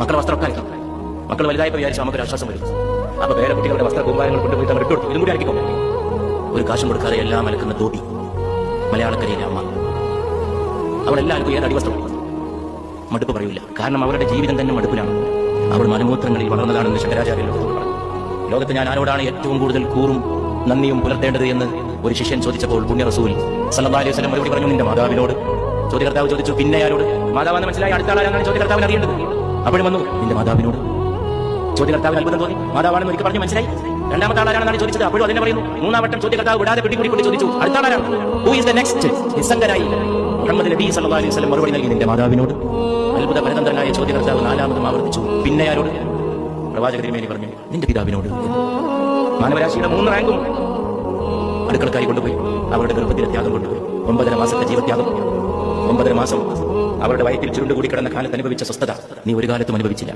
മക്കളുടെ വസ്ത്രമൊക്കെ അലക്കി. മക്കൾ വലുതായപ്പോൾ വിചാരിച്ചു നമുക്കൊരു ആശ്വാസം വരും. അപ്പൊ വേറെ കുട്ടികളുടെ വസ്ത്ര കുമ്പാരങ്ങൾ കൊണ്ടുപോയി നമ്മൾ ഇട്ടുകൊടുത്തു. ഇതും കൂടി അലക്കിക്കോ. ഒരു കാശും കൊടുക്കാതെ എല്ലാം അലക്കുന്ന ധോബി, മലയാളക്കരയിലെ അമ്മ. അവളെല്ലാവർക്കും ഏത് അടിവസ്ത്രം മടുപ്പ് പറയൂല. കാരണം അവരുടെ ജീവിതം തന്നെ മടുപ്പിലാണ്. അവൾ മലമൂത്രങ്ങളിൽ വളർന്നതാണെന്ന് ശങ്കരാചാര്യ ലോകത്ത് ഞാൻ ആരോടാണ് ഏറ്റവും കൂടുതൽ കൂറും നന്ദിയും പുലർത്തേണ്ടത് എന്ന് ഒരു ശിഷ്യൻ ചോദിച്ചപ്പോൾ പുണ്യ റസൂൽ സല്ലല്ലാഹു അലൈഹി വസല്ലം മറുപടി പറഞ്ഞു, നിന്റെ മാതാവിനോട്. ചോദ്യകർത്താവ് ചോദിച്ചു, പിന്നെ ആരോട്? മാതാവെന്ന് മനസ്സിലായി. അടുത്ത ആളാണ് ചോദ്യകർത്താവിന് അറിയേണ്ടത്. അപ്പോഴും വന്നു, നിന്റെ മാതാവിനോട്. ചോദ്യകർത്താവിന് അത്ഭുതം തോന്നി. മാതാവാണെന്ന് ഒരിക്കൽ പറഞ്ഞു മനസ്സിലായി. രണ്ടാമത്തെ ആളാണെന്നാണ് ചോദിച്ചത്. അപ്പോഴും അതിനെ പറയുന്നു. മൂന്നാം വട്ടം ചോദ്യകർത്താവ് വിടാതെ പിടികൂടി ചോദിച്ചു, അടുത്ത ആളാണ്? Who is the next? നിസ്സംഗനായി മുഹമ്മദ് നബി സല്ലല്ലാഹു അലൈഹി വസല്ലം മറുപടി നൽകി, നിന്റെ മാതാവിനോട്. അത്ഭുത പരതന്ത്രനായ ചോദ്യകർത്താവ് നാലാമതും ആവർത്തിച്ചു, പിന്നെ ആരോട്? പ്രവാചക തിരുമേനി പറഞ്ഞു, നിന്റെ പിതാവിനോട്. മാനവരാശിയുടെ 3 റാങ്കും അടുക്കളക്കായി കൊണ്ടുപോയി. അവരുടെ ഗർഭത്തിലെ ത്യാഗം കൊണ്ടുപോയി. 9.5 മാസത്തെ ജീവത്യാഗം. 9.5 മാസം അവരുടെ വയറ്റിൽ ചുരുണ്ടുകൂടി കിടന്ന കാലത്ത് അനുഭവിച്ച സ്വസ്ഥത നീ ഒരു കാലത്തും അനുഭവിച്ചില്ല.